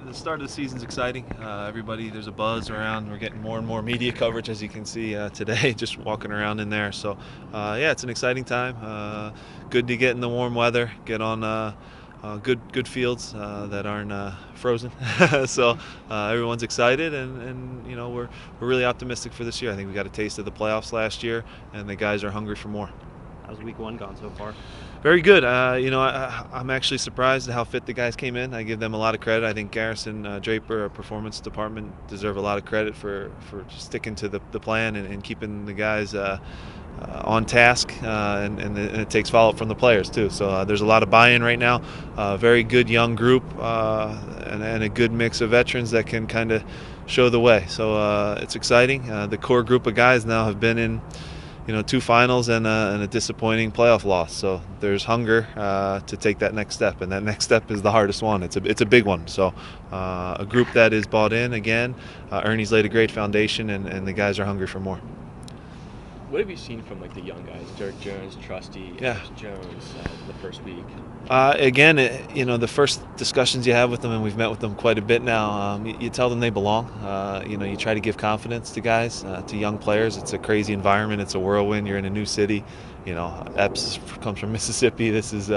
The start of the season's exciting. There's a buzz around. We're getting more and more media coverage, as you can see today, just walking around in there. So, yeah, it's an exciting time. Good to get in the warm weather, get on good fields that aren't frozen. So everyone's excited, and we're really optimistic for this year. I think we got a taste of the playoffs last year, and the guys are hungry for more. How's week one gone so far? Very good. I'm actually surprised at how fit the guys came in. I give them a lot of credit. I think Garrison, Draper, our performance department, deserve a lot of credit for sticking to the plan and keeping the guys on task. And it takes follow-up from the players, too. So there's a lot of buy-in right now. Very good young group and a good mix of veterans that can kind of show the way. So it's exciting. The core group of guys now have been in two finals and a disappointing playoff loss. So there's hunger to take that next step, and that next step is the hardest one. It's a big one. So a group that is bought in again. Ernie's laid a great foundation, and the guys are hungry for more. What have you seen from the young guys, Dirk Jones, Trusty, Jones, the first week? Again, the first discussions you have with them, and we've met with them quite a bit now, you tell them they belong. You try to give confidence to guys, to young players. It's a crazy environment. It's a whirlwind. You're in a new city. Epps comes from Mississippi. This is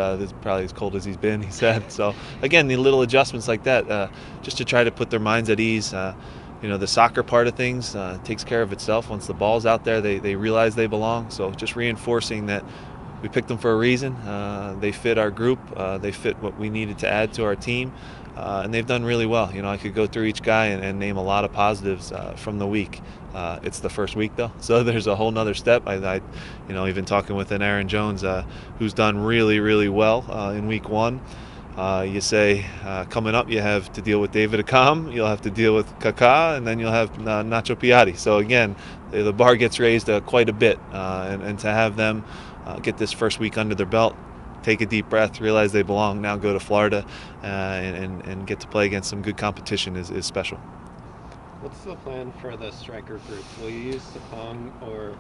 probably as cold as he's been, he said. So, again, the little adjustments like that, just to try to put their minds at ease. The soccer part of things takes care of itself. Once the ball's out there, they realize they belong. So just reinforcing that we picked them for a reason. They fit our group. They fit what we needed to add to our team. And they've done really well. I could go through each guy and name a lot of positives from the week. It's the first week, though, so there's a whole nother step. Even talking with an Aaron Jones, who's done really, really well in week one. You say coming up you have to deal with David Akam, you'll have to deal with Kaká, and then you'll have Nacho Piatti. So again, the bar gets raised quite a bit, and to have them get this first week under their belt, take a deep breath, realize they belong, now go to Florida and get to play against some good competition is special. What's the plan for the striker group? Will you use Sapong or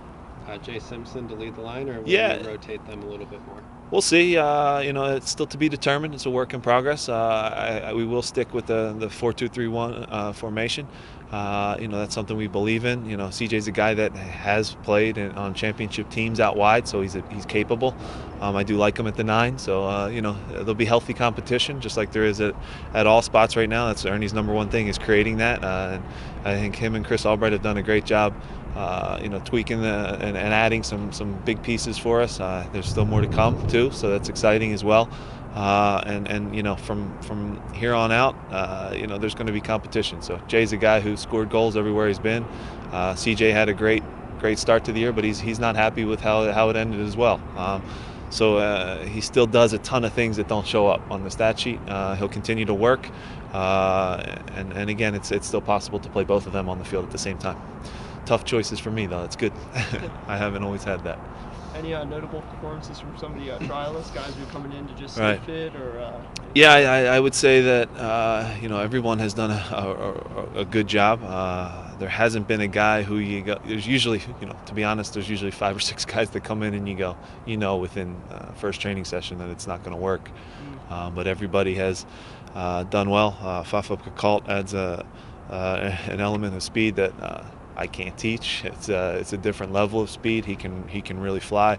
Jay Simpson to lead the line, or will you rotate them a little bit more? We'll see. It's still to be determined. It's a work in progress. We will stick with the 4-2-3-1 formation. That's something we believe in. CJ's a guy that has played on championship teams out wide, so he's capable. I do like him at the 9, so there'll be healthy competition, just like there is at all spots right now. That's Ernie's number one thing, is creating that. And I think him and Chris Albright have done a great job. Tweaking and adding some big pieces for us. There's still more to come too, so that's exciting as well. From here on out, there's going to be competition. So Jay's a guy who scored goals everywhere he's been. CJ had a great start to the year, but he's not happy with how it ended as well. So he still does a ton of things that don't show up on the stat sheet. He'll continue to work, and again, it's still possible to play both of them on the field at the same time. Tough choices for me, though. It's good. I haven't always had that. Any notable performances from some of the trialists, guys who are coming in to just stay fit? Yeah, I would say that everyone has done a good job. There hasn't been a guy who you go. There's usually, to be honest, there's usually 5 or 6 guys that come in and you go, within first training session that it's not going to work. But everybody has done well. Fafa Kakalt adds an element of speed that I can't teach. It's a different level of speed. He can really fly.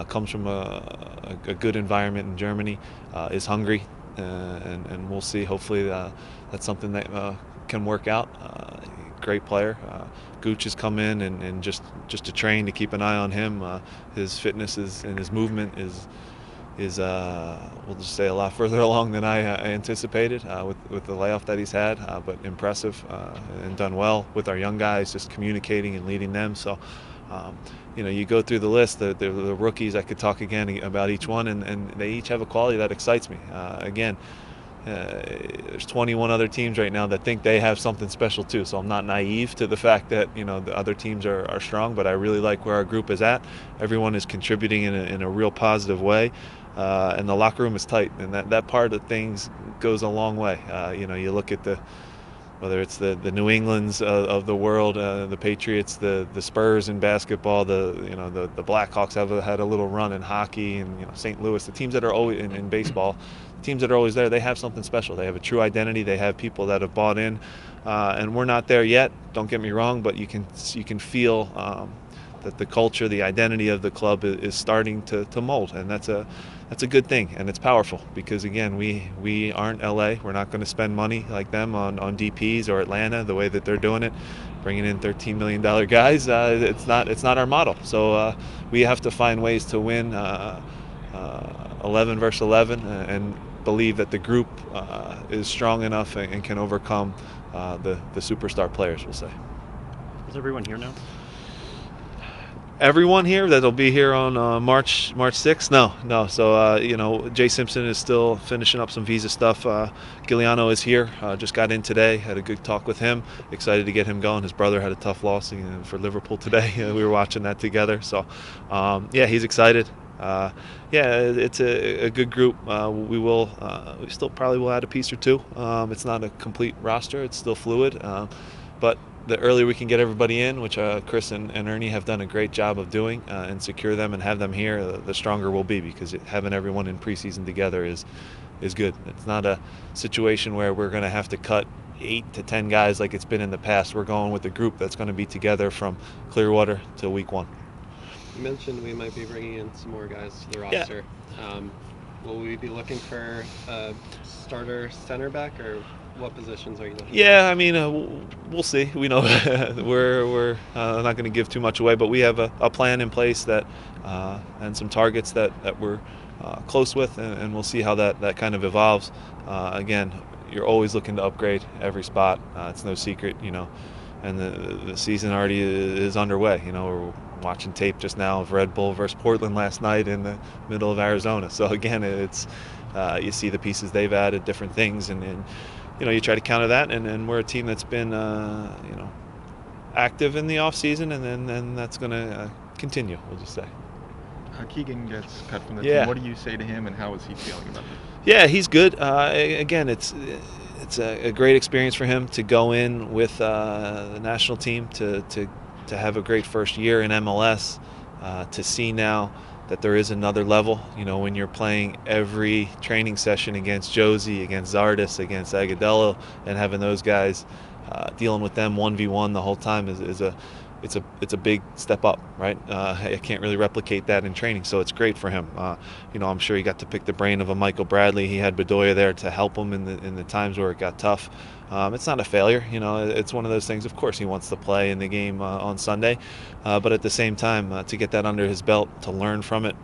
Comes from a good environment in Germany. Is hungry, and we'll see. Hopefully that's something that can work out. Great player. Gooch has come in and just to train, to keep an eye on him. His fitness and his movement is we'll just say a lot further along than I anticipated with the layoff that he's had, but impressive and done well with our young guys, just communicating and leading them. So you go through the list, the rookies, I could talk again about each one, and they each have a quality that excites me. There's 21 other teams right now that think they have something special too, so I'm not naive to the fact that the other teams are strong, but I really like where our group is at. Everyone is contributing in a real positive way. And the locker room is tight, and that part of things goes a long way. You look at the whether it's the New Englands of the world, the Patriots, the Spurs in basketball, the Blackhawks have had a little run in hockey, and St. Louis, the teams that are always in baseball, the teams that are always there, they have something special. They have a true identity. They have people that have bought in, and we're not there yet. Don't get me wrong, but you can feel that the culture, the identity of the club is starting to mold, and that's a good thing, and it's powerful because again, we aren't LA. We're not going to spend money like them on DPs or Atlanta the way that they're doing it, bringing in $13 million guys. It's not our model. So we have to find ways to win 11 versus 11 and believe that the group is strong enough and can overcome the superstar players, we'll say. Is everyone here now? Everyone here that'll be here on March 6th? No. So Jay Simpson is still finishing up some visa stuff. Giuliano is here. Just got in today. Had a good talk with him. Excited to get him going. His brother had a tough loss for Liverpool today. We were watching that together. So he's excited. It's a good group. We still probably will add a piece or two. It's not a complete roster. It's still fluid. But the earlier we can get everybody in, which Chris and Ernie have done a great job of doing, and secure them and have them here, the stronger we'll be, because having everyone in preseason together is good. It's not a situation where we're going to have to cut 8 to 10 guys like it's been in the past. We're going with a group that's going to be together from Clearwater to week 1. You mentioned we might be bringing in some more guys to the roster. Yeah. Will we be looking for a starter center back, or what positions are you looking for? Yeah, I mean, we'll see. We know we're not going to give too much away, but we have a plan in place that and some targets that we're close with, and we'll see how that kind of evolves. Again, you're always looking to upgrade every spot. It's no secret, and the season already is underway. We're watching tape just now of Red Bull versus Portland last night in the middle of Arizona. So again, it's you see the pieces they've added, different things, and you try to counter that, and we're a team that's been active in the off season, and then that's going to continue, we'll just say. Keegan gets cut from the team. What do you say to him, and how is he feeling about it? Yeah, he's good. Again, it's a great experience for him to go in with the national team to have a great first year in MLS, to see now that there is another level. When you're playing every training session against Josie, against Zardes, against Agudelo, and having those guys dealing with them 1v1 the whole time it's a big step up, right? I can't really replicate that in training, so it's great for him. I'm sure he got to pick the brain of a Michael Bradley. He had Bedoya there to help him in the times where it got tough. It's not a failure, it's one of those things. Of course he wants to play in the game on Sunday, but at the same time, to get that under his belt, to learn from it.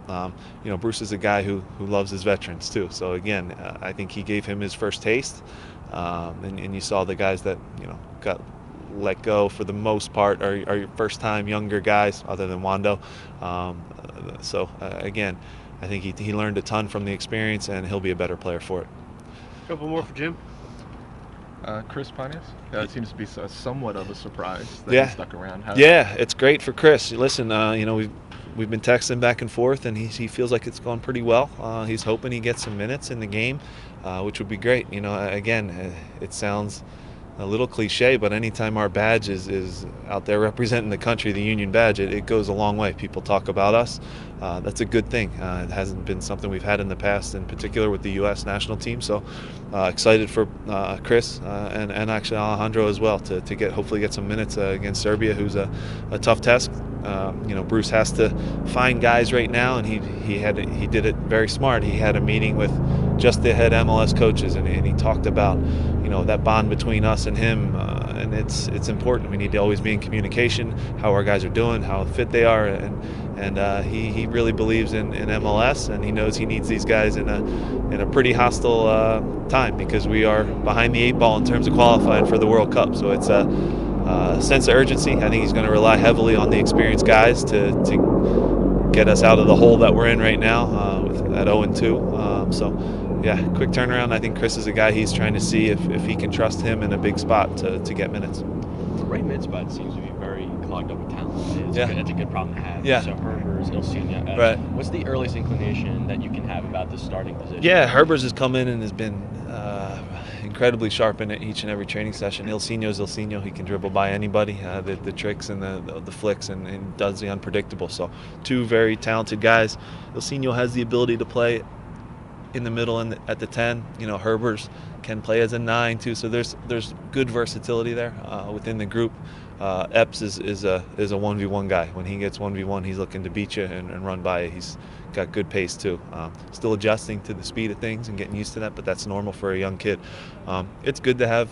Bruce is a guy who loves his veterans too, so again, I think he gave him his first taste, and you saw the guys that got let go for the most part are your first time younger guys, other than Wando. Again, I think he learned a ton from the experience, and he'll be a better player for it. A couple more for Jim. Chris Pontius? It seems to be somewhat of a surprise that he stuck around. It's great for Chris. Listen, we've been texting back and forth, and he feels like it's gone pretty well. He's hoping he gets some minutes in the game, which would be great. Again, it sounds a little cliche, but anytime our badge is out there representing the country, the Union badge, it goes a long way. People talk about us. That's a good thing. It hasn't been something we've had in the past, in particular with the U.S. national team. So excited for Chris and actually Alejandro as well to hopefully get some minutes against Serbia, who's a tough test. Bruce has to find guys right now, and he did it very smart. He had a meeting with just the head MLS coaches, and he talked about that bond between us and him, and it's important. We need to always be in communication, how our guys are doing, how fit they are, and he really believes in MLS, and he knows he needs these guys in a pretty hostile time, because we are behind the 8 ball in terms of qualifying for the World Cup. So it's a sense of urgency. I think he's going to rely heavily on the experienced guys to get us out of the hole that we're in right now at 0-2. Quick turnaround. I think Chris is a guy he's trying to see if he can trust him in a big spot to get minutes. The right mid spot seems to be very clogged up with talent. It's a good problem to have. Yeah. So Herbers, Ilsinha. Right. What's the earliest inclination that you can have about the starting position? Yeah, Herbers has come in and has been incredibly sharp in each and every training session. Ilsinho's Ilsinho. He can dribble by anybody, the tricks and the flicks, and does the unpredictable. So 2 very talented guys. Ilsinho has the ability to play in the middle and at the 10. Herbers can play as a 9 too. So there's good versatility there within the group. Epps is a 1v1 guy. When he gets 1v1, he's looking to beat you and run by you. He's got good pace too. Still adjusting to the speed of things and getting used to that, but that's normal for a young kid. It's good to have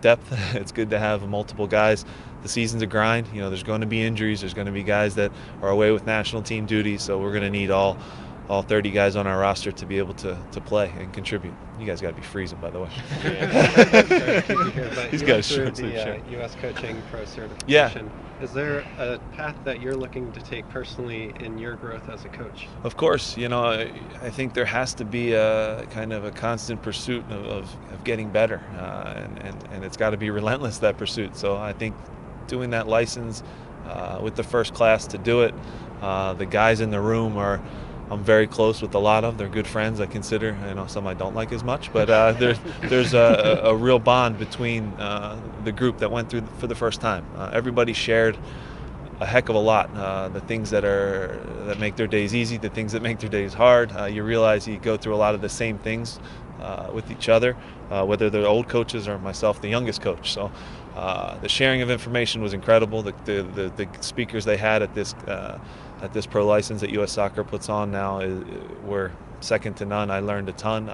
depth. It's good to have multiple guys. The season's a grind. There's going to be injuries. There's going to be guys that are away with national team duty. So we're going to need all 30 guys on our roster to be able to play and contribute. You guys got to be freezing, by the way. He's got a short sleeve shirt. U.S. Coaching Pro certification. Yeah. Is there a path that you're looking to take personally in your growth as a coach? Of course. I think there has to be a kind of a constant pursuit of getting better, and it's got to be relentless, that pursuit. So I think doing that license with the first class to do it, the guys in the room I'm very close with a lot of. They're good friends, I consider. Some I don't like as much, but there's a real bond between the group that went through for the first time. Everybody shared a heck of a lot. The things that make their days easy, the things that make their days hard. You realize you go through a lot of the same things with each other, whether they're old coaches or myself, the youngest coach. So the sharing of information was incredible. The speakers they had at this pro license that U.S. Soccer puts on now were second to none. I learned a ton.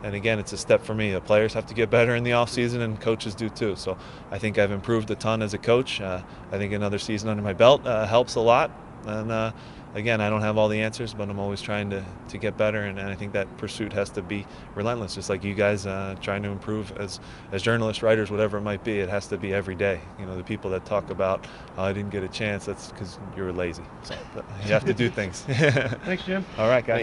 And again, it's a step for me. The players have to get better in the off season, and coaches do too. So I think I've improved a ton as a coach. I think another season under my belt helps a lot. And again, I don't have all the answers, but I'm always trying to get better. And I think that pursuit has to be relentless, just like you guys trying to improve as journalists, writers, whatever it might be. It has to be every day. The people that talk about, I didn't get a chance, that's because you're lazy. So you have to do things. Thanks, Jim. All right, guys.